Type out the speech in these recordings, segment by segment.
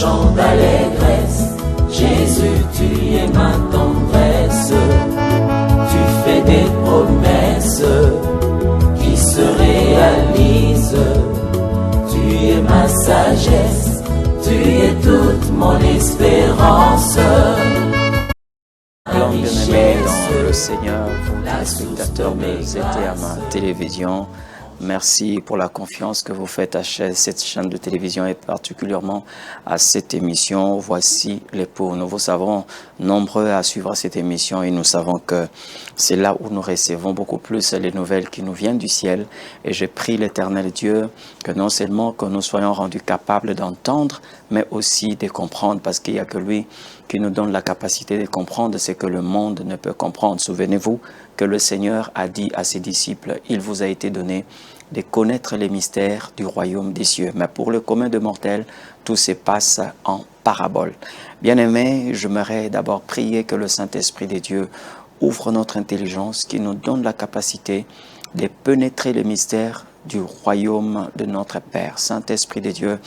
chant d'allégresse. Jésus, tu es ma tendresse. Tu fais des promesses qui se réalisent. Tu es ma sagesse, tu es toute mon espérance. Bien-aimés dans le Seigneur, vous téléspectateurs de ZTM Télévision, merci pour la confiance que vous faites à cette chaîne de télévision et particulièrement à cette émission. Voici l'époux. Nous vous savons nombreux à suivre cette émission et nous savons que c'est là où nous recevons beaucoup plus les nouvelles qui nous viennent du ciel. Et je prie l'Éternel Dieu que non seulement que nous soyons rendus capables d'entendre, mais aussi de comprendre, parce qu'il n'y a que lui qui nous donne la capacité de comprendre ce que le monde ne peut comprendre. Souvenez-vous que le Seigneur a dit à ses disciples, il vous a été donné de connaître les mystères du royaume des cieux. Mais pour le commun de mortels, tout se passe en parabole. Bien-aimés, j'aimerais d'abord prier que le Saint-Esprit de Dieu ouvre notre intelligence, qui nous donne la capacité de pénétrer les mystères du royaume de notre Père. Saint-Esprit de Dieu,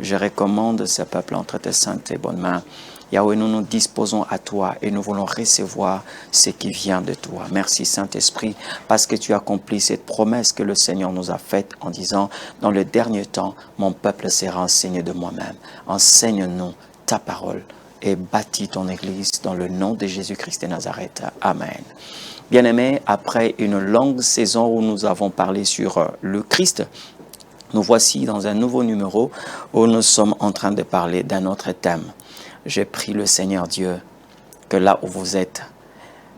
je recommande ce peuple entre tes saintes et bonnes mains. Yahweh, nous nous disposons à toi et nous voulons recevoir ce qui vient de toi. Merci Saint-Esprit, parce que tu accomplis cette promesse que le Seigneur nous a faite en disant, dans le dernier temps, mon peuple sera enseigné de moi-même. Enseigne-nous ta parole et bâtis ton Église dans le nom de Jésus-Christ de Nazareth. Amen. Bien-aimés, après une longue saison où nous avons parlé sur le Christ, nous voici dans un nouveau numéro où nous sommes en train de parler d'un autre thème. Je prie le Seigneur Dieu que là où vous êtes,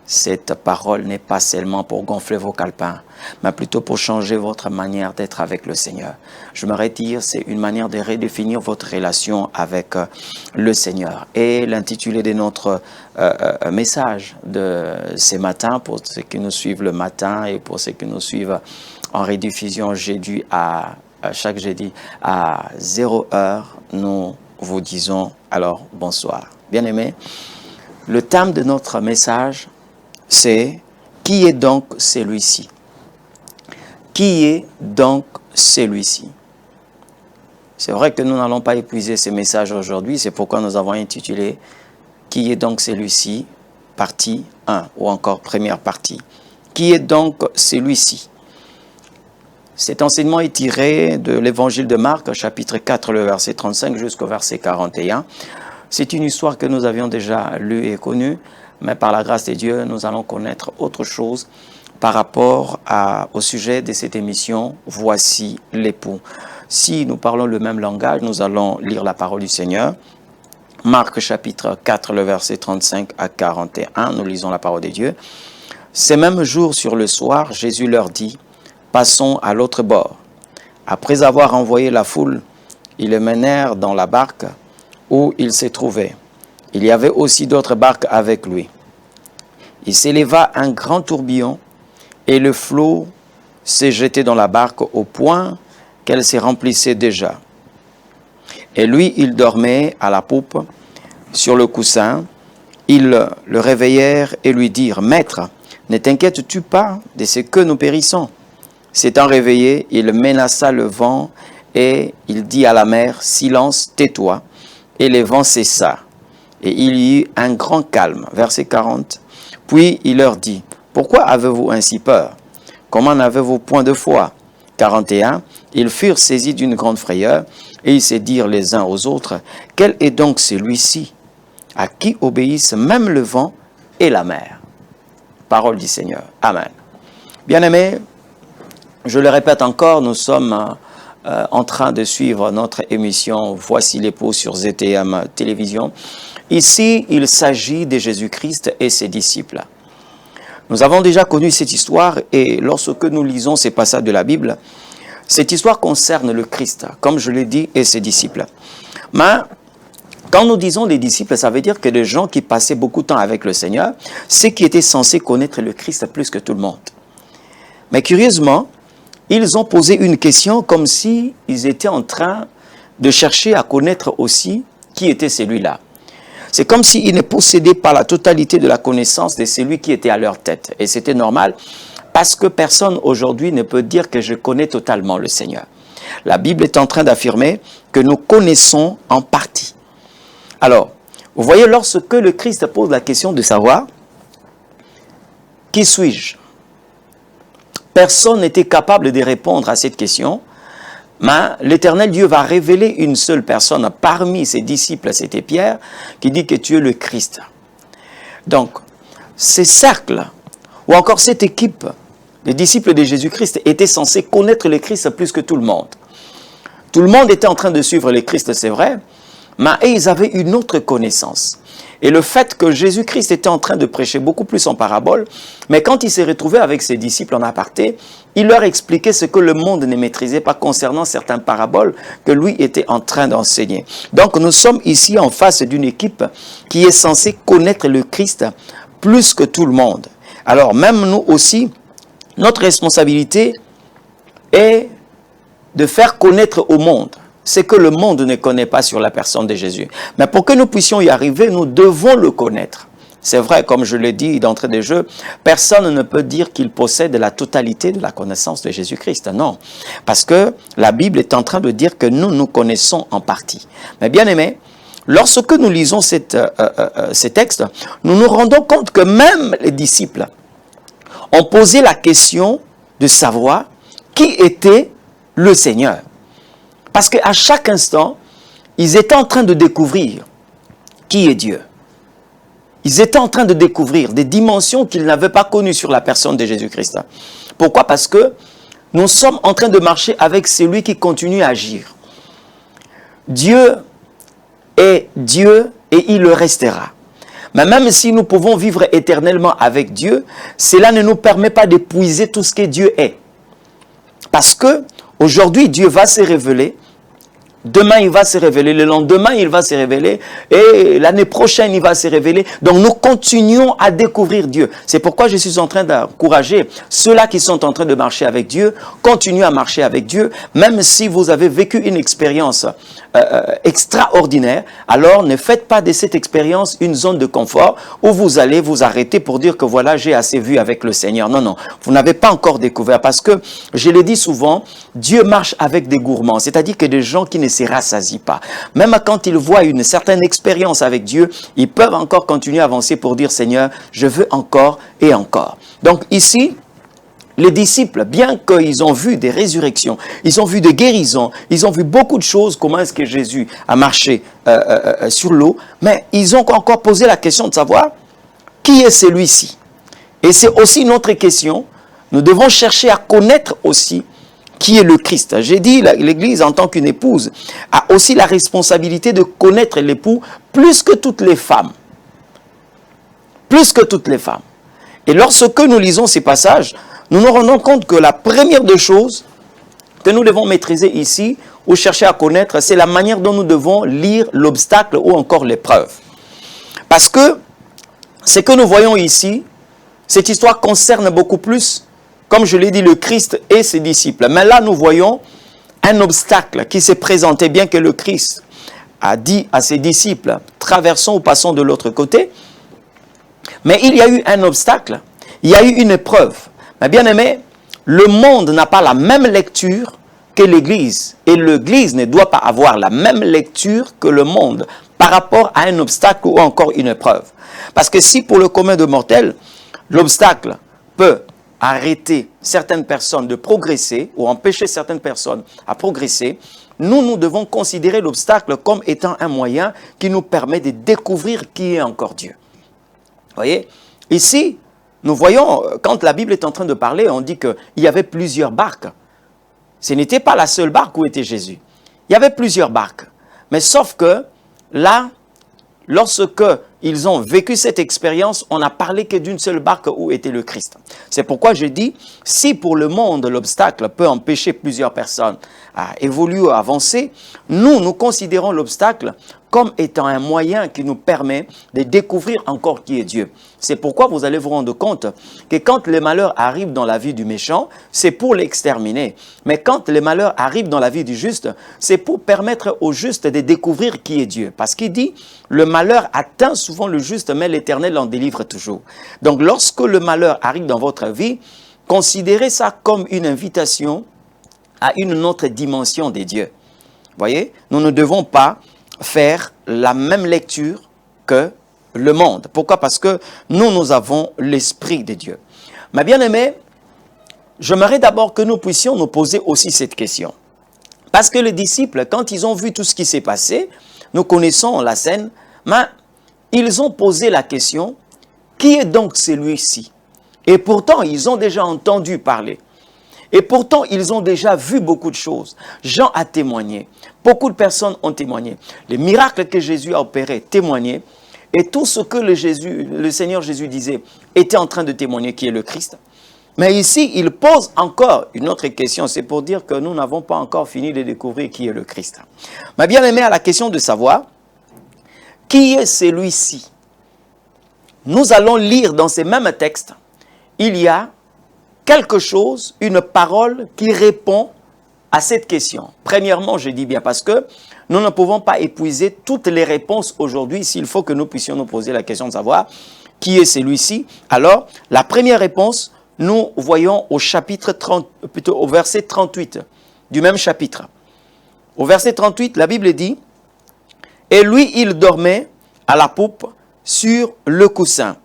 cette parole n'est pas seulement pour gonfler vos calepins, mais plutôt pour changer votre manière d'être avec le Seigneur. Je me retire, c'est une manière de redéfinir votre relation avec le Seigneur. Et l'intitulé de notre message de ce matin, pour ceux qui nous suivent le matin et pour ceux qui nous suivent en rediffusion jeudi chaque jeudi à 0h, nous vous disons alors bonsoir. Bien-aimés, le thème de notre message, c'est « Qui est donc celui-ci » ? Qui est donc celui-ci ? C'est vrai que nous n'allons pas épuiser ce message aujourd'hui, c'est pourquoi nous avons intitulé « Qui est donc celui-ci » partie 1 ou encore première partie. Qui est donc celui-ci ? Cet enseignement est tiré de l'évangile de Marc, chapitre 4, le verset 35 jusqu'au verset 41. C'est une histoire que nous avions déjà lue et connue, mais par la grâce de Dieu, nous allons connaître autre chose par rapport au sujet de cette émission « Voici l'époux ». Si nous parlons le même langage, nous allons lire la parole du Seigneur. Marc, chapitre 4, le verset 35 à 41, nous lisons la parole de Dieu. « Ces mêmes jours sur le soir, Jésus leur dit, « Passons à l'autre bord. » Après avoir envoyé la foule, ils le menèrent dans la barque où il se trouvait. Il y avait aussi d'autres barques avec lui. Il s'éleva un grand tourbillon et le flot s'est jeté dans la barque au point qu'elle se remplissait déjà. Et lui, il dormait à la poupe sur le coussin. Ils le réveillèrent et lui dirent, « Maître, ne t'inquiètes-tu pas de ce que nous périssons ?» S'étant réveillé, il menaça le vent et il dit à la mer, « Silence, tais-toi !» Et le vent cessa. Et il y eut un grand calme. Verset 40. Puis il leur dit, « Pourquoi avez-vous ainsi peur? Comment n'avez-vous point de foi ?» 41. Ils furent saisis d'une grande frayeur et ils se dirent les uns aux autres, « Quel est donc celui-ci à qui obéissent même le vent et la mer ?» Parole du Seigneur. Amen. Bien-aimés, je le répète encore, nous sommes en train de suivre notre émission « Voici l'époux » sur ZTM Télévision. Ici, il s'agit de Jésus-Christ et ses disciples. Nous avons déjà connu cette histoire et lorsque nous lisons ces passages de la Bible, cette histoire concerne le Christ, comme je l'ai dit, et ses disciples. Mais quand nous disons les disciples, ça veut dire que des gens qui passaient beaucoup de temps avec le Seigneur, ceux qui étaient censés connaître le Christ plus que tout le monde. Mais curieusement, ils ont posé une question comme si ils étaient en train de chercher à connaître aussi qui était celui-là. C'est comme s'ils ne possédaient pas la totalité de la connaissance de celui qui était à leur tête. Et c'était normal parce que personne aujourd'hui ne peut dire que je connais totalement le Seigneur. La Bible est en train d'affirmer que nous connaissons en partie. Vous voyez, lorsque le Christ pose la question de savoir « Qui suis-je » Personne n'était capable de répondre à cette question, mais l'Éternel Dieu va révéler une seule personne parmi ses disciples, c'était Pierre, qui dit que tu es le Christ. Donc, ces cercles, ou encore cette équipe, les disciples de Jésus-Christ étaient censés connaître le Christ plus que tout le monde. Tout le monde était en train de suivre le Christ, c'est vrai, mais ils avaient une autre connaissance. Et le fait que Jésus-Christ était en train de prêcher beaucoup plus en parabole, mais quand il s'est retrouvé avec ses disciples en aparté, il leur expliquait ce que le monde ne maîtrisait pas concernant certaines paraboles que lui était en train d'enseigner. Donc nous sommes ici en face d'une équipe qui est censée connaître le Christ plus que tout le monde. Alors même nous aussi, notre responsabilité est de faire connaître au monde ce que le monde ne connaît pas sur la personne de Jésus. Mais pour que nous puissions y arriver, nous devons le connaître. C'est vrai, comme je l'ai dit d'entrée de jeu, personne ne peut dire qu'il possède la totalité de la connaissance de Jésus-Christ. Non, parce que la Bible est en train de dire que nous connaissons en partie. Mais bien aimés, lorsque nous lisons ces textes, nous nous rendons compte que même les disciples ont posé la question de savoir qui était le Seigneur. Parce qu'à chaque instant, ils étaient en train de découvrir qui est Dieu. Ils étaient en train de découvrir des dimensions qu'ils n'avaient pas connues sur la personne de Jésus-Christ. Pourquoi? Parce que nous sommes en train de marcher avec celui qui continue à agir. Dieu est Dieu et il le restera. Mais même si nous pouvons vivre éternellement avec Dieu, cela ne nous permet pas d'épuiser tout ce que Dieu est. Parce que aujourd'hui, Dieu va se révéler. Demain, il va se révéler. Le lendemain, il va se révéler. Et l'année prochaine, il va se révéler. Donc, nous continuons à découvrir Dieu. C'est pourquoi je suis en train d'encourager ceux-là qui sont en train de marcher avec Dieu. Continuez à marcher avec Dieu. Même si vous avez vécu une expérience extraordinaire, alors ne faites pas de cette expérience une zone de confort où vous allez vous arrêter pour dire que voilà, j'ai assez vu avec le Seigneur. Non, non. Vous n'avez pas encore découvert parce que, je l'ai dit souvent, Dieu marche avec des gourmands. C'est-à-dire que des gens qui ne se rassasient pas. Même quand ils voient une certaine expérience avec Dieu, ils peuvent encore continuer à avancer pour dire Seigneur, je veux encore et encore. Donc ici, les disciples, bien qu'ils ont vu des résurrections, ils ont vu des guérisons, ils ont vu beaucoup de choses, comment est-ce que Jésus a marché sur l'eau, mais ils ont encore posé la question de savoir qui est celui-ci. Et c'est aussi notre question, nous devons chercher à connaître aussi qui est le Christ. J'ai dit, l'Église en tant qu'une épouse a aussi la responsabilité de connaître l'époux plus que toutes les femmes. Plus que toutes les femmes. Et lorsque nous lisons ces passages, nous nous rendons compte que la première des choses que nous devons maîtriser ici, ou chercher à connaître, c'est la manière dont nous devons lire l'obstacle ou encore l'épreuve. Parce que ce que nous voyons ici, cette histoire concerne beaucoup plus, comme je l'ai dit, le Christ et ses disciples. Mais là, nous voyons un obstacle qui s'est présenté, bien que le Christ a dit à ses disciples, traversons ou passons de l'autre côté. Mais il y a eu un obstacle, il y a eu une épreuve. Mais bien aimé, le monde n'a pas la même lecture que l'Église. Et l'Église ne doit pas avoir la même lecture que le monde par rapport à un obstacle ou encore une épreuve. Parce que si pour le commun de mortels, l'obstacle peut arrêter certaines personnes de progresser ou empêcher certaines personnes à progresser, nous devons considérer l'obstacle comme étant un moyen qui nous permet de découvrir qui est encore Dieu. Vous voyez, ici, nous voyons, quand la Bible est en train de parler, on dit qu'il y avait plusieurs barques. Ce n'était pas la seule barque où était Jésus. Il y avait plusieurs barques. Mais sauf que là, lorsque ils ont vécu cette expérience, on n'a parlé que d'une seule barque où était le Christ. C'est pourquoi je dis, si pour le monde, l'obstacle peut empêcher plusieurs personnes à évoluer, à avancer, nous considérons l'obstacle comme étant un moyen qui nous permet de découvrir encore qui est Dieu. C'est pourquoi vous allez vous rendre compte que quand les malheurs arrivent dans la vie du méchant, c'est pour l'exterminer. Mais quand les malheurs arrivent dans la vie du juste, c'est pour permettre au juste de découvrir qui est Dieu. Parce qu'il dit, le malheur atteint souvent le juste, mais l'Éternel en délivre toujours. Donc lorsque le malheur arrive dans votre vie, considérez ça comme une invitation à une autre dimension des dieux. Vous voyez, nous ne devons pas faire la même lecture que le monde. Pourquoi? Parce que nous avons l'Esprit de Dieu. Ma bien-aimée, j'aimerais d'abord que nous puissions nous poser aussi cette question. Parce que les disciples, quand ils ont vu tout ce qui s'est passé, nous connaissons la scène, mais ils ont posé la question, qui est donc celui-ci? Et pourtant, ils ont déjà entendu parler. Et pourtant, ils ont déjà vu beaucoup de choses. Jean a témoigné. Beaucoup de personnes ont témoigné. Les miracles que Jésus a opérés témoignaient. Et tout ce que le Seigneur Jésus disait était en train de témoigner qui est le Christ. Mais ici, il pose encore une autre question. C'est pour dire que nous n'avons pas encore fini de découvrir qui est le Christ. Ma bien-aimée a la question de savoir qui est celui-ci. Nous allons lire dans ces mêmes textes. Il y a quelque chose, une parole qui répond à cette question. Premièrement, je dis bien parce que nous ne pouvons pas épuiser toutes les réponses aujourd'hui s'il faut que nous puissions nous poser la question de savoir qui est celui-ci. Alors, la première réponse, nous voyons au chapitre 30, plutôt au verset 38 du même chapitre. Au verset 38, la Bible dit « Et lui, il dormait à la poupe sur le coussin.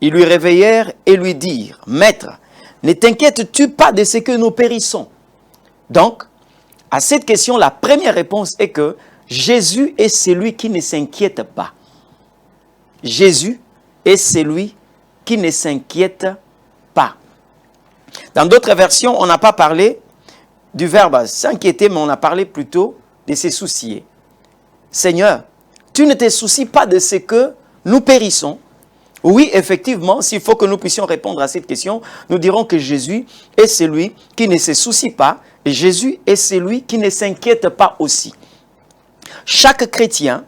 Ils lui réveillèrent et lui dirent « Maître, ne t'inquiètes-tu pas de ce que nous périssons ?» Donc, à cette question, la première réponse est que Jésus est celui qui ne s'inquiète pas. Jésus est celui qui ne s'inquiète pas. Dans d'autres versions, on n'a pas parlé du verbe s'inquiéter, mais on a parlé plutôt de se soucier. Seigneur, tu ne te soucies pas de ce que nous périssons. Oui, effectivement, s'il faut que nous puissions répondre à cette question, nous dirons que Jésus est celui qui ne se soucie pas et Jésus est celui qui ne s'inquiète pas aussi. Chaque chrétien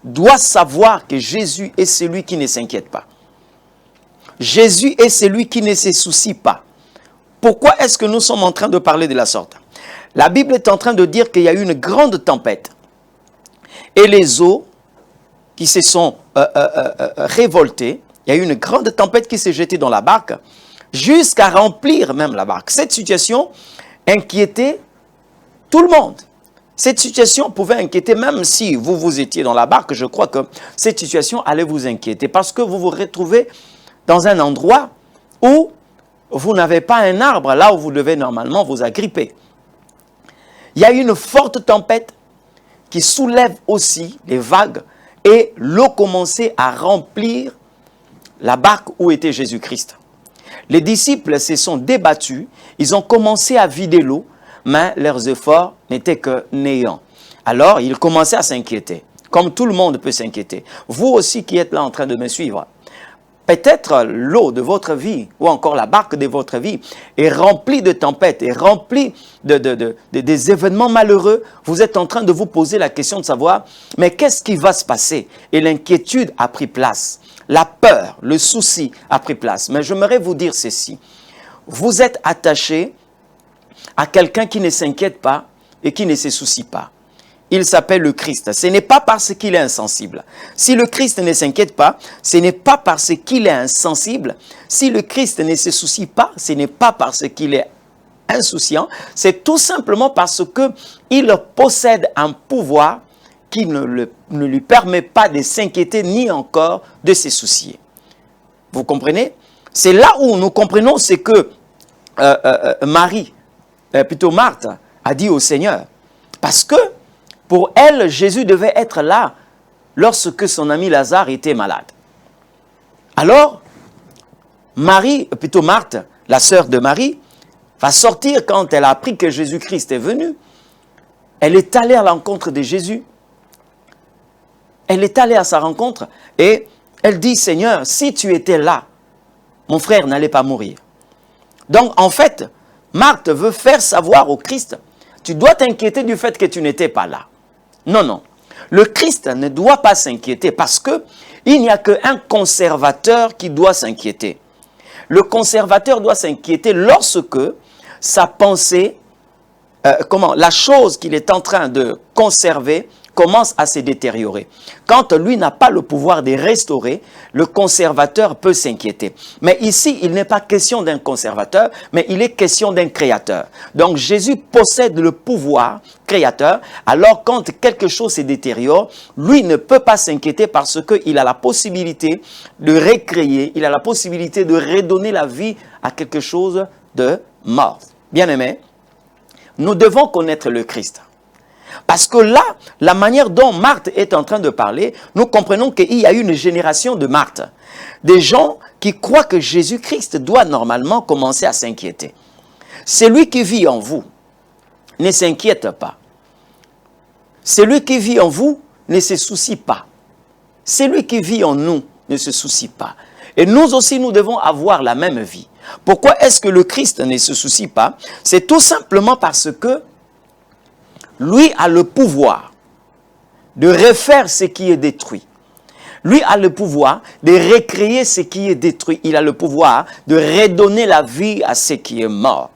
doit savoir que Jésus est celui qui ne s'inquiète pas. Jésus est celui qui ne se soucie pas. Pourquoi est-ce que nous sommes en train de parler de la sorte? La Bible est en train de dire qu'il y a eu une grande tempête et les eaux qui se sont révoltées. Il y a eu une grande tempête qui s'est jetée dans la barque jusqu'à remplir même la barque. Cette situation inquiétait tout le monde. Cette situation pouvait inquiéter même si vous étiez dans la barque. Je crois que cette situation allait vous inquiéter parce que vous vous retrouvez dans un endroit où vous n'avez pas un arbre là où vous devez normalement vous agripper. Il y a eu une forte tempête qui soulève aussi les vagues et l'eau commençait à remplir la barque où était Jésus-Christ. Les disciples se sont débattus, ils ont commencé à vider l'eau, mais leurs efforts n'étaient que néants. Alors, ils commençaient à s'inquiéter, comme tout le monde peut s'inquiéter. Vous aussi qui êtes là en train de me suivre, peut-être l'eau de votre vie, ou encore la barque de votre vie, est remplie de tempêtes, est remplie des événements malheureux. Vous êtes en train de vous poser la question de savoir, mais qu'est-ce qui va se passer? Et l'inquiétude a pris place. La peur, le souci a pris place. Mais j'aimerais vous dire ceci. Vous êtes attaché à quelqu'un qui ne s'inquiète pas et qui ne se soucie pas. Il s'appelle le Christ. Ce n'est pas parce qu'il est insensible. Si le Christ ne s'inquiète pas, ce n'est pas parce qu'il est insensible. Si le Christ ne se soucie pas, ce n'est pas parce qu'il est insouciant. C'est tout simplement parce qu'il possède un pouvoir qui ne lui permet pas de s'inquiéter ni encore de se soucier. Vous comprenez? C'est là où nous comprenons ce que Marthe a dit au Seigneur. Parce que pour elle, Jésus devait être là lorsque son ami Lazare était malade. Alors, Marthe, la sœur de Marie, va sortir quand elle a appris que Jésus-Christ est venu. Elle est allée à l'encontre de Jésus. Elle est allée à sa rencontre et elle dit, Seigneur, si tu étais là, mon frère n'allait pas mourir. Donc, en fait, Marthe veut faire savoir au Christ, tu dois t'inquiéter du fait que tu n'étais pas là. Non, non. Le Christ ne doit pas s'inquiéter parce qu'il n'y a qu'un conservateur qui doit s'inquiéter. Le conservateur doit s'inquiéter lorsque sa pensée, la chose qu'il est en train de conserver commence à se détériorer. Quand lui n'a pas le pouvoir de restaurer, le conservateur peut s'inquiéter. Mais ici, il n'est pas question d'un conservateur, mais il est question d'un créateur. Donc Jésus possède le pouvoir créateur. Alors quand quelque chose se détériore, lui ne peut pas s'inquiéter parce qu'il a la possibilité de recréer, il a la possibilité de redonner la vie à quelque chose de mort. Bien-aimés, nous devons connaître le Christ. Parce que là, la manière dont Marthe est en train de parler, nous comprenons qu'il y a une génération de Marthe. Des gens qui croient que Jésus-Christ doit normalement commencer à s'inquiéter. Celui qui vit en vous ne s'inquiète pas. Celui qui vit en vous ne se soucie pas. Celui qui vit en nous ne se soucie pas. Et nous aussi, nous devons avoir la même vie. Pourquoi est-ce que le Christ ne se soucie pas? C'est tout simplement parce que lui a le pouvoir de refaire ce qui est détruit. Lui a le pouvoir de recréer ce qui est détruit. Il a le pouvoir de redonner la vie à ce qui est mort.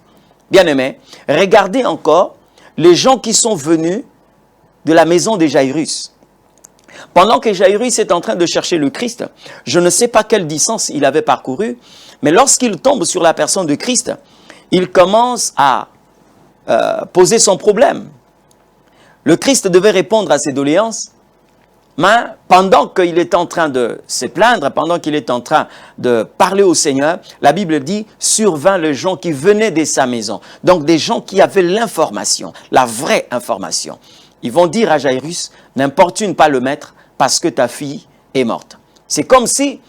Bien-aimés, regardez encore les gens qui sont venus de la maison de Jairus. Pendant que Jairus est en train de chercher le Christ, je ne sais pas quelle distance il avait parcouru, mais lorsqu'il tombe sur la personne de Christ, il commence à poser son problème. Le Christ devait répondre à ses doléances, mais pendant qu'il est en train de se plaindre, pendant qu'il est en train de parler au Seigneur, la Bible dit, survint les gens qui venaient de sa maison. Donc des gens qui avaient l'information, la vraie information. Ils vont dire à Jairus, n'importune pas le maître parce que ta fille est morte. C'est comme si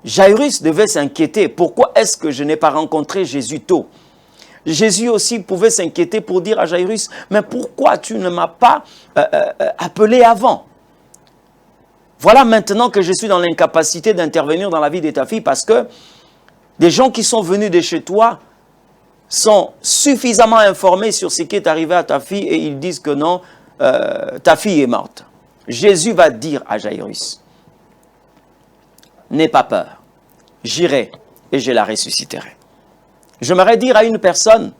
Jairus devait s'inquiéter. Pourquoi est-ce que je n'ai pas rencontré Jésus tôt? Jésus aussi pouvait s'inquiéter pour dire à Jairus, mais pourquoi tu ne m'as pas appelé avant? Voilà maintenant que je suis dans l'incapacité d'intervenir dans la vie de ta fille parce que des gens qui sont venus de chez toi sont suffisamment informés sur ce qui est arrivé à ta fille et ils disent que non, ta fille est morte. Jésus va dire à Jairus, n'aie pas peur, j'irai et je la ressusciterai. J'aimerais dire à une personne,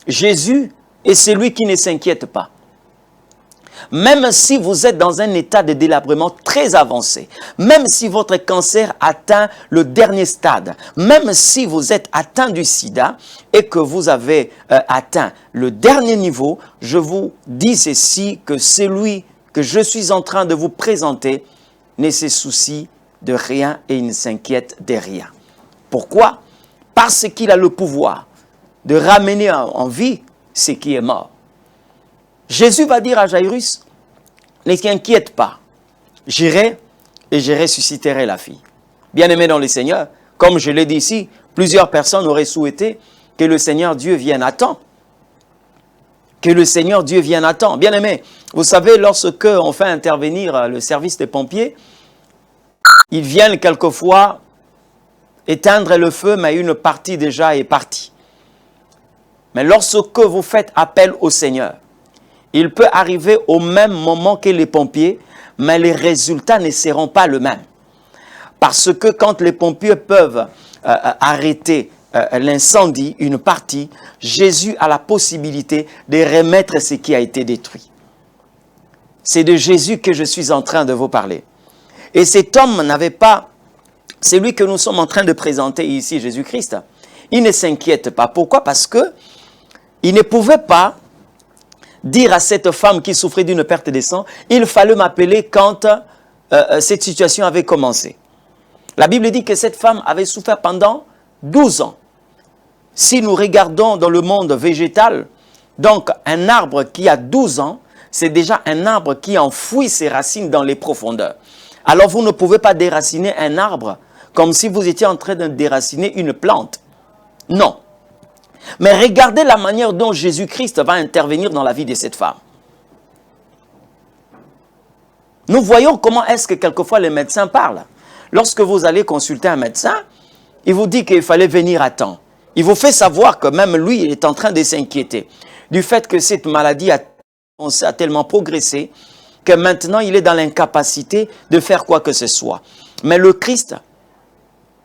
Jésus est celui qui ne s'inquiète pas. Même si vous êtes dans un état de délabrement très avancé, même si votre cancer atteint le dernier stade, même si vous êtes atteint du sida et que vous avez atteint le dernier niveau, je vous dis ceci, que celui que je suis en train de vous présenter ne se soucie de rien et il ne s'inquiète de rien. Pourquoi? Parce qu'il a le pouvoir de ramener en vie ce qui est mort. Jésus va dire à Jairus, ne t'inquiète pas, j'irai et je ressusciterai la fille. Bien-aimé dans le Seigneur, comme je l'ai dit ici, plusieurs personnes auraient souhaité que le Seigneur Dieu vienne à temps. Que le Seigneur Dieu vienne à temps. Bien-aimé, vous savez, lorsque on fait intervenir le service des pompiers, ils viennent quelquefois éteindre le feu, mais une partie déjà est partie. Mais lorsque vous faites appel au Seigneur, il peut arriver au même moment que les pompiers, mais les résultats ne seront pas les mêmes. Parce que quand les pompiers peuvent arrêter l'incendie, une partie, Jésus a la possibilité de remettre ce qui a été détruit. C'est de Jésus que je suis en train de vous parler. Et cet homme n'avait pas, c'est lui que nous sommes en train de présenter ici, Jésus-Christ. Il ne s'inquiète pas. Pourquoi? Parce que il ne pouvait pas dire à cette femme qui souffrait d'une perte de sang, il fallait m'appeler quand cette situation avait commencé. La Bible dit que cette femme avait souffert pendant 12 ans. Si nous regardons dans le monde végétal, donc un arbre qui a 12 ans, c'est déjà un arbre qui enfouit ses racines dans les profondeurs. Alors vous ne pouvez pas déraciner un arbre comme si vous étiez en train de déraciner une plante. Non. Mais regardez la manière dont Jésus-Christ va intervenir dans la vie de cette femme. Nous voyons comment est-ce que quelquefois les médecins parlent. Lorsque vous allez consulter un médecin, il vous dit qu'il fallait venir à temps. Il vous fait savoir que même lui, il est en train de s'inquiéter du fait que cette maladie a tellement progressé que maintenant il est dans l'incapacité de faire quoi que ce soit. Mais le Christ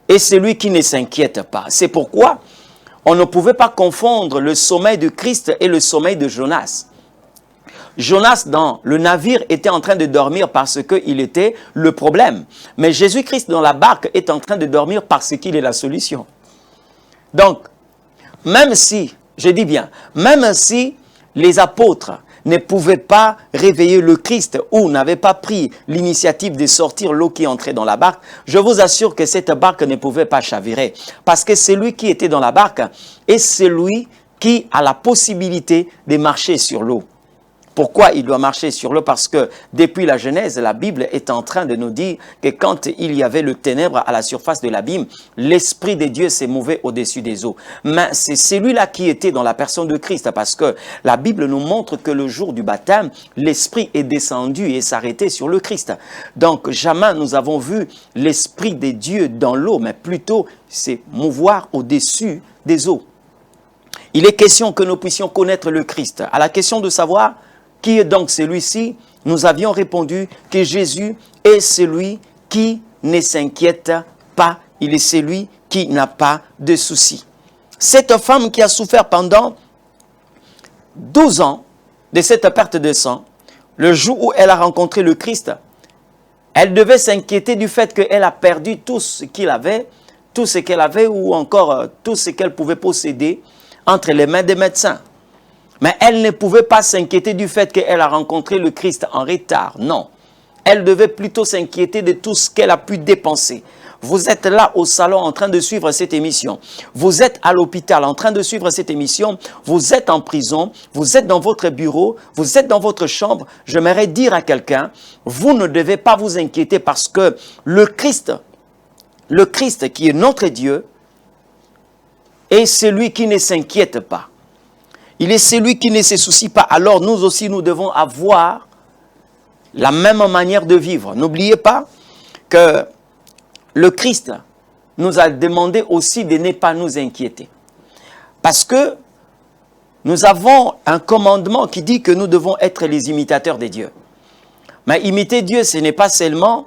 est celui qui ne s'inquiète pas. C'est pourquoi on ne pouvait pas confondre le sommeil de Christ et le sommeil de Jonas. Jonas dans le navire était en train de dormir parce qu'il était le problème. Mais Jésus-Christ dans la barque est en train de dormir parce qu'il est la solution. Donc, même si, je dis bien, même si les apôtres ne pouvaient pas réveiller le Christ ou n'avaient pas pris l'initiative de sortir l'eau qui entrait dans la barque, je vous assure que cette barque ne pouvait pas chavirer. Parce que celui qui était dans la barque est celui qui a la possibilité de marcher sur l'eau. Pourquoi il doit marcher sur l'eau? Parce que depuis la Genèse, la Bible est en train de nous dire que quand il y avait le ténèbre à la surface de l'abîme, l'Esprit de Dieu s'est mouvé au-dessus des eaux. Mais c'est celui-là qui était dans la personne de Christ, parce que la Bible nous montre que le jour du baptême, l'Esprit est descendu et s'arrêtait sur le Christ. Donc jamais nous avons vu l'Esprit de Dieu dans l'eau, mais plutôt c'est mouvoir au-dessus des eaux. Il est question que nous puissions connaître le Christ. À la question de savoir qui est donc celui-ci, nous avions répondu que Jésus est celui qui ne s'inquiète pas. Il est celui qui n'a pas de soucis. Cette femme qui a souffert pendant 12 ans de cette perte de sang, le jour où elle a rencontré le Christ, elle devait s'inquiéter du fait qu'elle a perdu tout ce qu'elle avait ou encore tout ce qu'elle pouvait posséder entre les mains des médecins. Mais elle ne pouvait pas s'inquiéter du fait qu'elle a rencontré le Christ en retard. Non. Elle devait plutôt s'inquiéter de tout ce qu'elle a pu dépenser. Vous êtes là au salon en train de suivre cette émission. Vous êtes à l'hôpital en train de suivre cette émission. Vous êtes en prison. Vous êtes dans votre bureau. Vous êtes dans votre chambre. J'aimerais dire à quelqu'un, vous ne devez pas vous inquiéter parce que le Christ qui est notre Dieu, est celui qui ne s'inquiète pas. Il est celui qui ne se soucie pas. Alors nous aussi, nous devons avoir la même manière de vivre. N'oubliez pas que le Christ nous a demandé aussi de ne pas nous inquiéter. Parce que nous avons un commandement qui dit que nous devons être les imitateurs de Dieu. Mais imiter Dieu, ce n'est pas seulement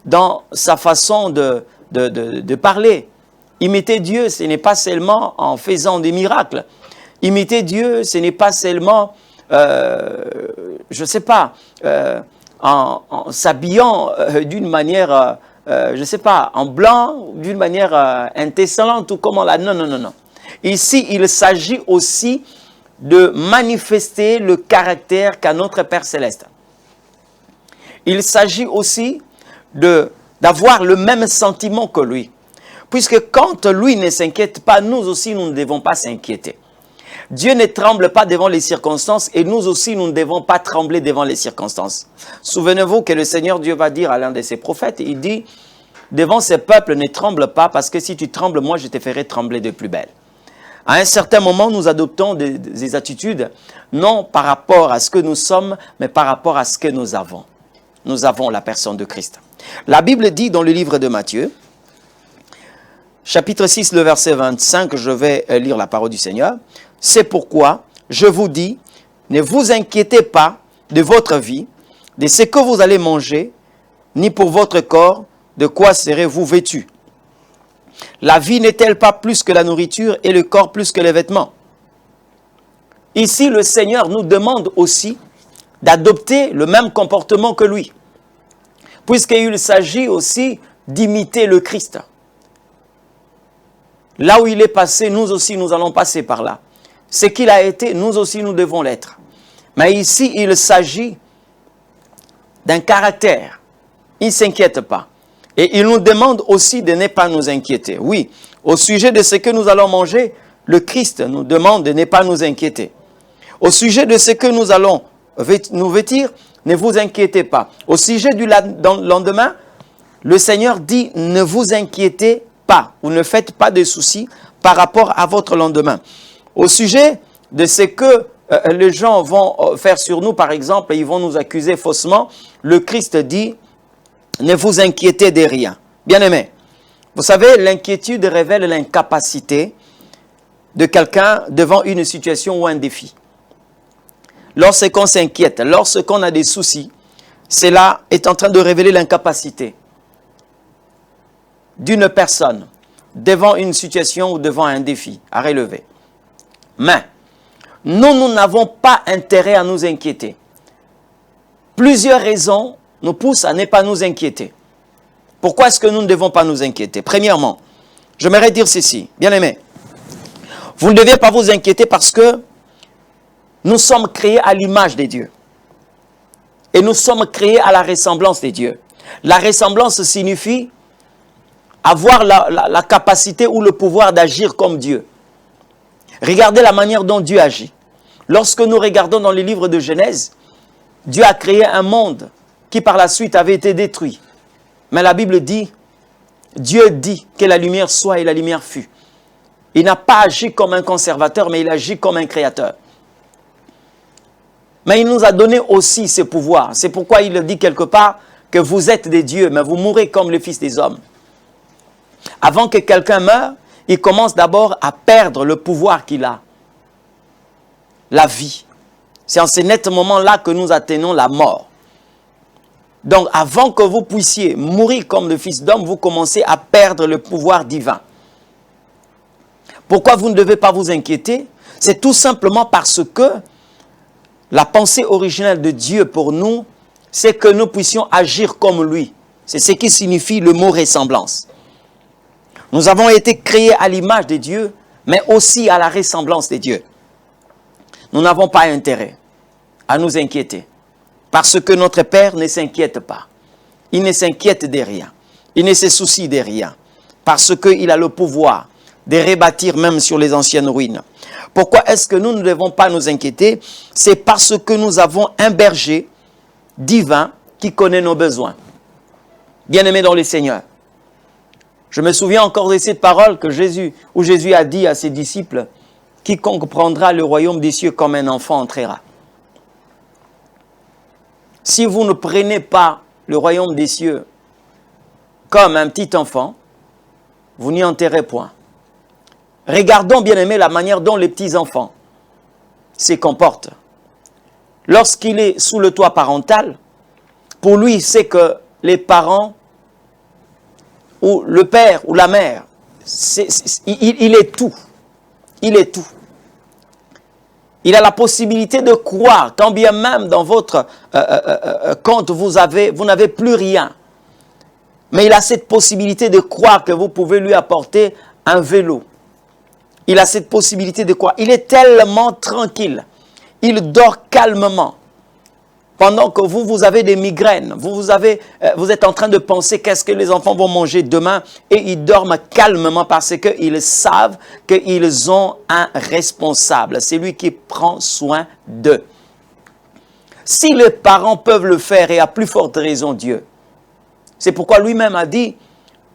dans sa façon de parler. Imiter Dieu, ce n'est pas seulement en faisant des miracles. Imiter Dieu, ce n'est pas seulement, en s'habillant d'une manière, en blanc, d'une manière intéressante ou comment là. Non. Ici, il s'agit aussi de manifester le caractère qu'a notre Père Céleste. Il s'agit aussi d'avoir le même sentiment que lui. Puisque quand lui ne s'inquiète pas, nous aussi, nous ne devons pas s'inquiéter. Dieu ne tremble pas devant les circonstances et nous aussi, nous ne devons pas trembler devant les circonstances. Souvenez-vous que le Seigneur Dieu va dire à l'un de ses prophètes, il dit, devant ces peuples, ne tremble pas parce que si tu trembles, moi, je te ferai trembler de plus belle. À un certain moment, nous adoptons des attitudes, non par rapport à ce que nous sommes, mais par rapport à ce que nous avons. Nous avons la personne de Christ. La Bible dit dans le livre de Matthieu, chapitre 6, le verset 25, je vais lire la parole du Seigneur. C'est pourquoi je vous dis, ne vous inquiétez pas de votre vie, de ce que vous allez manger, ni pour votre corps, de quoi serez-vous vêtus. La vie n'est-elle pas plus que la nourriture et le corps plus que les vêtements? Ici, le Seigneur nous demande aussi d'adopter le même comportement que lui, puisqu'il s'agit aussi d'imiter le Christ. Là où il est passé, nous aussi, nous allons passer par là. Ce qu'il a été, nous aussi, nous devons l'être. Mais ici, il s'agit d'un caractère. Il ne s'inquiète pas. Et il nous demande aussi de ne pas nous inquiéter. Oui, au sujet de ce que nous allons manger, le Christ nous demande de ne pas nous inquiéter. Au sujet de ce que nous allons nous vêtir, ne vous inquiétez pas. Au sujet du lendemain, le Seigneur dit, ne vous inquiétez pas ou ne faites pas de soucis par rapport à votre lendemain. Au sujet de ce que les gens vont faire sur nous, par exemple, ils vont nous accuser faussement, le Christ dit, ne vous inquiétez de rien. Bien-aimés, vous savez, l'inquiétude révèle l'incapacité de quelqu'un devant une situation ou un défi. Lorsqu'on s'inquiète, lorsqu'on a des soucis, cela est en train de révéler l'incapacité d'une personne devant une situation ou devant un défi à relever. Mais nous n'avons pas intérêt à nous inquiéter. Plusieurs raisons nous poussent à ne pas nous inquiéter. Pourquoi est-ce que nous ne devons pas nous inquiéter? Premièrement, j'aimerais dire ceci, bien-aimés. Vous ne devez pas vous inquiéter parce que nous sommes créés à l'image de Dieu. Et nous sommes créés à la ressemblance de Dieu. La ressemblance signifie avoir la capacité ou le pouvoir d'agir comme Dieu. Regardez la manière dont Dieu agit. Lorsque nous regardons dans les livres de Genèse, Dieu a créé un monde qui par la suite avait été détruit. Mais la Bible dit, Dieu dit que la lumière soit et la lumière fut. Il n'a pas agi comme un conservateur, mais il agit comme un créateur. Mais il nous a donné aussi ce pouvoir. C'est pourquoi il dit quelque part que vous êtes des dieux, mais vous mourrez comme le Fils des hommes. Avant que quelqu'un meure, il commence d'abord à perdre le pouvoir qu'il a. La vie. C'est en ce net moment-là que nous atteignons la mort. Donc, avant que vous puissiez mourir comme le Fils d'homme, vous commencez à perdre le pouvoir divin. Pourquoi vous ne devez pas vous inquiéter? C'est tout simplement parce que la pensée originelle de Dieu pour nous, c'est que nous puissions agir comme lui. C'est ce qui signifie le mot ressemblance. Nous avons été créés à l'image de Dieu, mais aussi à la ressemblance de Dieu. Nous n'avons pas intérêt à nous inquiéter. Parce que notre Père ne s'inquiète pas. Il ne s'inquiète de rien. Il ne se soucie de rien. Parce qu'il a le pouvoir de rebâtir même sur les anciennes ruines. Pourquoi est-ce que nous ne devons pas nous inquiéter? C'est parce que nous avons un berger divin qui connaît nos besoins. Bien-aimés dans le Seigneur. Je me souviens encore de cette parole que Jésus a dit à ses disciples, « Quiconque prendra le royaume des cieux comme un enfant entrera. » Si vous ne prenez pas le royaume des cieux comme un petit enfant, vous n'y entrerez point. Regardons, bien-aimés, la manière dont les petits-enfants se comportent. Lorsqu'il est sous le toit parental, pour lui, c'est que les parents, ou le père, ou la mère, il est tout. Il est tout. Il a la possibilité de croire, quand bien même dans votre compte, vous n'avez plus rien. Mais il a cette possibilité de croire que vous pouvez lui apporter un vélo. Il a cette possibilité de croire. Il est tellement tranquille. Il dort calmement. Pendant que vous avez des migraines, vous êtes en train de penser qu'est-ce que les enfants vont manger demain et ils dorment calmement parce qu'ils savent qu'ils ont un responsable. C'est lui qui prend soin d'eux. Si les parents peuvent le faire et à plus forte raison Dieu, c'est pourquoi lui-même a dit,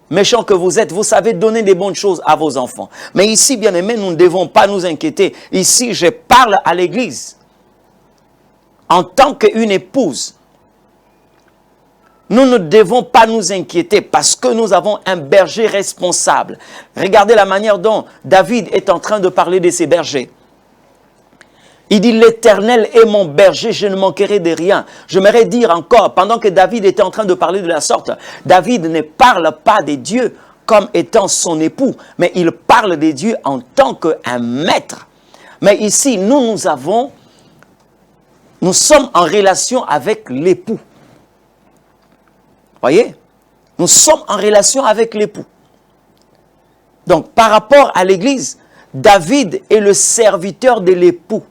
méchants que vous êtes, vous savez donner des bonnes choses à vos enfants. Mais ici, bien-aimés, nous ne devons pas nous inquiéter. Ici, je parle à l'Église. En tant qu'une épouse, nous ne devons pas nous inquiéter parce que nous avons un berger responsable. Regardez la manière dont David est en train de parler de ses bergers. Il dit, l'Éternel est mon berger, je ne manquerai de rien. J'aimerais dire encore, pendant que David était en train de parler de la sorte, David ne parle pas de Dieu comme étant son époux, mais il parle de Dieu en tant qu'un maître. Mais ici, nous sommes en relation avec l'époux. Voyez? Nous sommes en relation avec l'époux. Donc, par rapport à l'Église, David est le serviteur de l'époux.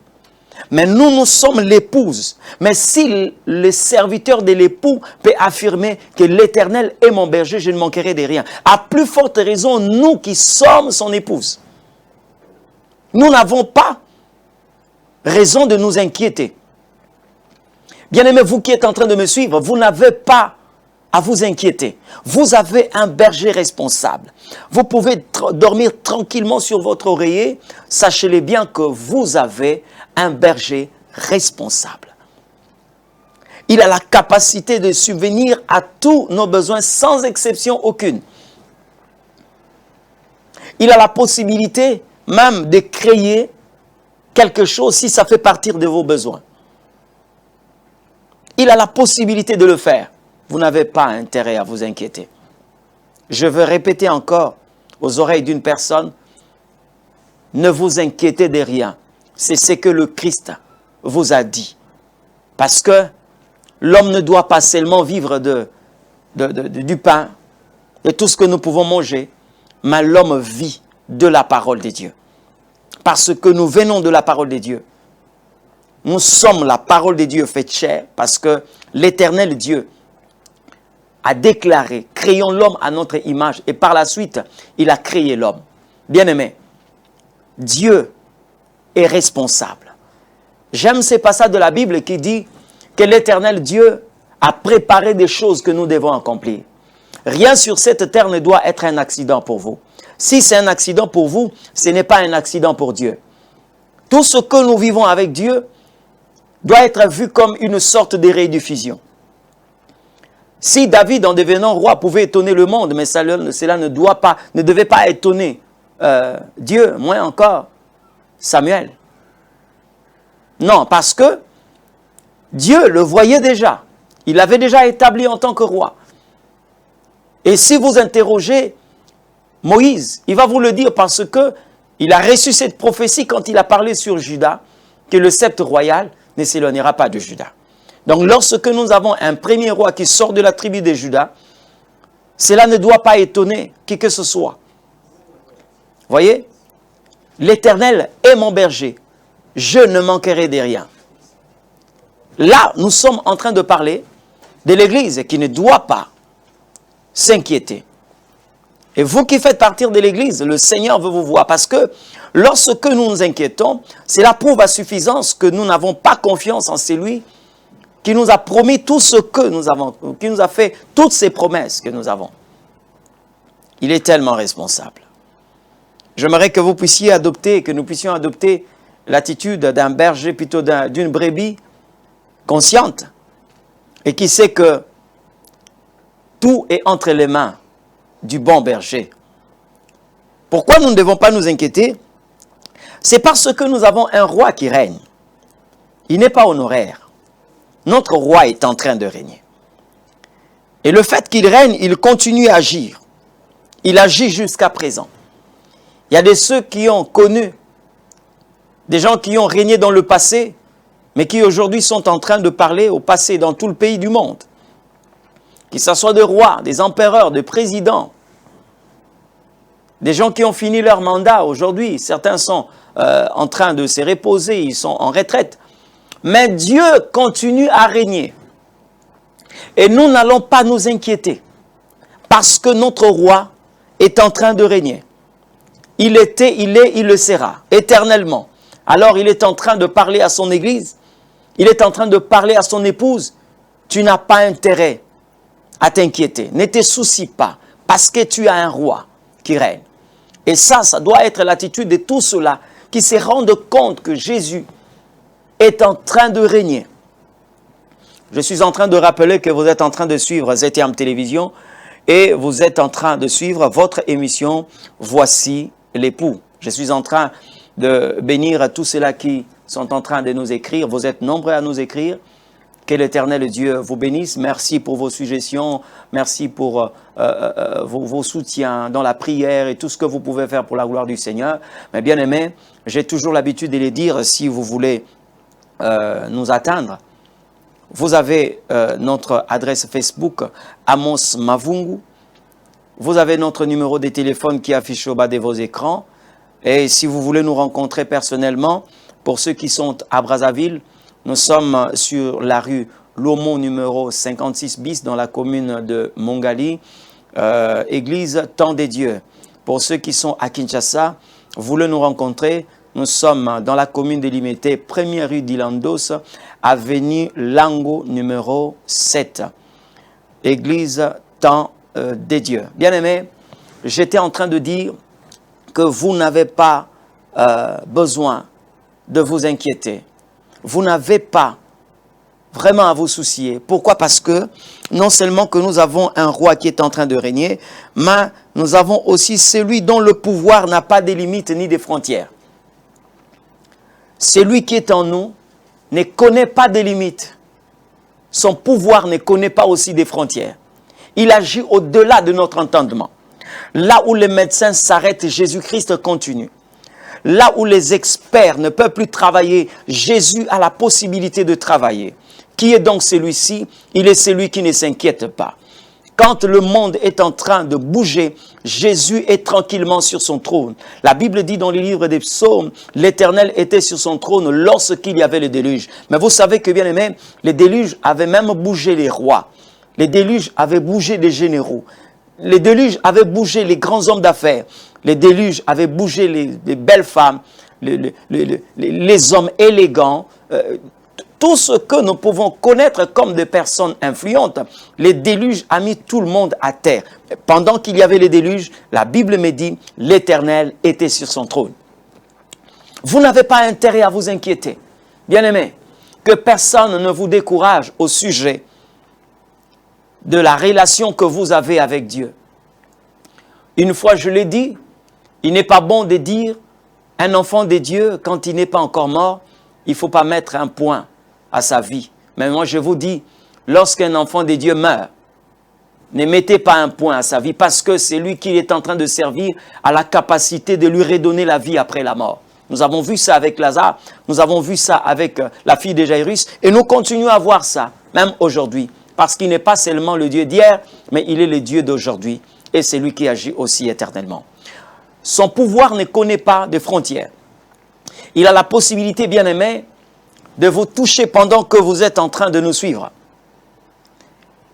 Mais nous sommes l'épouse. Mais si le serviteur de l'époux peut affirmer que l'Éternel est mon berger, je ne manquerai de rien. À plus forte raison, nous qui sommes son épouse. Nous n'avons pas raison de nous inquiéter. Bien-aimés, vous qui êtes en train de me suivre, vous n'avez pas à vous inquiéter. Vous avez un berger responsable. Vous pouvez dormir tranquillement sur votre oreiller. Sachez-le bien que vous avez un berger responsable. Il a la capacité de subvenir à tous nos besoins sans exception aucune. Il a la possibilité même de créer quelque chose si ça fait partir de vos besoins. Il a la possibilité de le faire. Vous n'avez pas intérêt à vous inquiéter. Je veux répéter encore aux oreilles d'une personne, ne vous inquiétez de rien. C'est ce que le Christ vous a dit. Parce que L'homme ne doit pas seulement vivre du pain et tout ce que nous pouvons manger, mais l'homme vit de la parole de Dieu. Parce que nous venons de la parole de Dieu. Nous sommes la parole de Dieu faite chair, parce que l'Éternel Dieu a déclaré, créons l'homme à notre image, et par la suite, il a créé l'homme. Bien-aimé, Dieu est responsable. J'aime ces passages de la Bible qui dit que l'Éternel Dieu a préparé des choses que nous devons accomplir. Rien sur cette terre ne doit être un accident pour vous. Si c'est un accident pour vous, ce n'est pas un accident pour Dieu. Tout ce que nous vivons avec Dieu doit être vu comme une sorte de rédiffusion. Si David, en devenant roi, pouvait étonner le monde, mais cela ne devait pas étonner Dieu, moins encore Samuel. Non, parce que Dieu le voyait déjà. Il l'avait déjà établi en tant que roi. Et si vous interrogez Moïse, il va vous le dire parce que il a reçu cette prophétie quand il a parlé sur Juda, que le sceptre royal ne s'éloignera pas de Juda. Donc lorsque nous avons un premier roi qui sort de la tribu de Juda, cela ne doit pas étonner qui que ce soit. Voyez, l'Éternel est mon berger, je ne manquerai de rien. Là, nous sommes en train de parler de l'Église qui ne doit pas s'inquiéter. Et vous qui faites partir de l'Église, le Seigneur veut vous voir. Parce que lorsque nous nous inquiétons, cela prouve à suffisance que nous n'avons pas confiance en celui qui nous a promis tout ce que nous avons, qui nous a fait toutes ces promesses que nous avons. Il est tellement responsable. J'aimerais que vous puissiez adopter, que nous puissions adopter l'attitude d'un berger, plutôt d'une brebis consciente et qui sait que tout est entre les mains du bon berger. Pourquoi nous ne devons pas nous inquiéter? C'est parce que nous avons un roi qui règne. Il n'est pas honoraire. Notre roi est en train de régner. Et le fait qu'il règne, il continue à agir. Il agit jusqu'à présent. Il y a de ceux qui ont connu, des gens qui ont régné dans le passé, mais qui aujourd'hui sont en train de parler au passé dans tout le pays du monde. Qu'il s'assoient des rois, des empereurs, des présidents, des gens qui ont fini leur mandat aujourd'hui. Certains sont en train de se reposer, ils sont en retraite. Mais Dieu continue à régner. Et nous n'allons pas nous inquiéter. Parce que notre roi est en train de régner. Il était, il est, il le sera, éternellement. Alors il est en train de parler à son église. Il est en train de parler à son épouse. Tu n'as pas intérêt à t'inquiéter. Ne te soucie pas. Parce que tu as un roi qui règne. Et ça doit être l'attitude de tous ceux-là qui se rendent compte que Jésus est en train de régner. Je suis en train de rappeler que vous êtes en train de suivre ZTM Télévision et vous êtes en train de suivre votre émission « Voici l'époux ». Je suis en train de bénir tous ceux-là qui sont en train de nous écrire. Vous êtes nombreux à nous écrire. Que l'Éternel Dieu vous bénisse. Merci pour vos suggestions. Merci pour vos soutiens dans la prière et tout ce que vous pouvez faire pour la gloire du Seigneur. Mais bien aimé, j'ai toujours l'habitude de les dire si vous voulez nous atteindre. Vous avez notre adresse Facebook, Amos Mavungu. Vous avez notre numéro de téléphone qui affiche au bas de vos écrans. Et si vous voulez nous rencontrer personnellement, pour ceux qui sont à Brazzaville, nous sommes sur la rue Lomont numéro 56 bis dans la commune de Mongali, église Temps des Dieux. Pour ceux qui sont à Kinshasa, vous voulez nous rencontrer, nous sommes dans la commune de Limité, première rue d'Ilandos, avenue Lango numéro 7. Église Temps des Dieux. Bien aimé, j'étais en train de dire que vous n'avez pas besoin de vous inquiéter. Vous n'avez pas vraiment à vous soucier. Pourquoi? Parce que non seulement que nous avons un roi qui est en train de régner, mais nous avons aussi celui dont le pouvoir n'a pas de limites ni de frontières. Celui qui est en nous ne connaît pas de limites. Son pouvoir ne connaît pas aussi des frontières. Il agit au-delà de notre entendement. Là où les médecins s'arrêtent, Jésus-Christ continue. Là où les experts ne peuvent plus travailler, Jésus a la possibilité de travailler. Qui est donc celui-ci? Il est celui qui ne s'inquiète pas. Quand le monde est en train de bouger, Jésus est tranquillement sur son trône. La Bible dit dans les livres des psaumes, l'Éternel était sur son trône lorsqu'il y avait le déluge. Mais vous savez que bien aimé, les déluges avaient même bougé les rois. Les déluges avaient bougé les généraux. Les déluges avaient bougé les grands hommes d'affaires. Les déluges avaient bougé les belles femmes, les hommes élégants. Tout ce que nous pouvons connaître comme des personnes influentes, les déluges a mis tout le monde à terre. Pendant qu'il y avait les déluges, la Bible me dit, l'Éternel était sur son trône. Vous n'avez pas intérêt à vous inquiéter. Bien-aimés, que personne ne vous décourage au sujet de la relation que vous avez avec Dieu. Une fois, je l'ai dit, il n'est pas bon de dire, un enfant de Dieu, quand il n'est pas encore mort, il ne faut pas mettre un point à sa vie. Mais moi, je vous dis, lorsqu'un enfant de Dieu meurt, ne mettez pas un point à sa vie parce que c'est lui qui est en train de servir à la capacité de lui redonner la vie après la mort. Nous avons vu ça avec Lazare, nous avons vu ça avec la fille de Jairus et nous continuons à voir ça, même aujourd'hui. Parce qu'il n'est pas seulement le Dieu d'hier, mais il est le Dieu d'aujourd'hui et c'est lui qui agit aussi éternellement. Son pouvoir ne connaît pas de frontières. Il a la possibilité, bien aimé, de vous toucher pendant que vous êtes en train de nous suivre.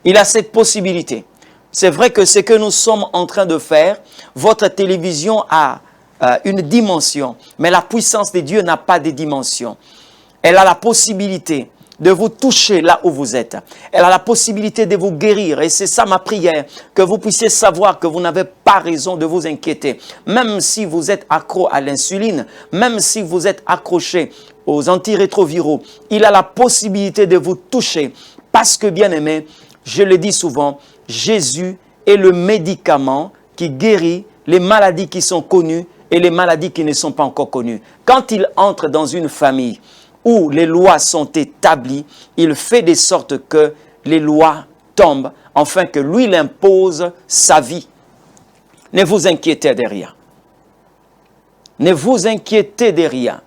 Il a cette possibilité. C'est vrai que ce que nous sommes en train de faire, votre télévision a une dimension, mais la puissance de Dieu n'a pas de dimension. Elle a la possibilité de vous toucher là où vous êtes. Elle a la possibilité de vous guérir. Et c'est ça ma prière, que vous puissiez savoir que vous n'avez pas raison de vous inquiéter. Même si vous êtes accro à l'insuline, même si vous êtes accroché aux antirétroviraux, il a la possibilité de vous toucher. Parce que, bien aimé, je le dis souvent, Jésus est le médicament qui guérit les maladies qui sont connues et les maladies qui ne sont pas encore connues. Quand il entre dans une famille où les lois sont établies, il fait de sorte que les lois tombent, afin que lui il impose sa vie. Ne vous inquiétez de rien. Ne vous inquiétez de rien.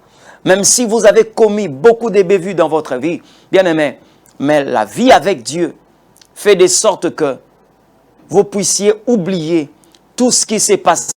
Même si vous avez commis beaucoup de bévues dans votre vie, bien aimé, mais la vie avec Dieu fait de sorte que vous puissiez oublier tout ce qui s'est passé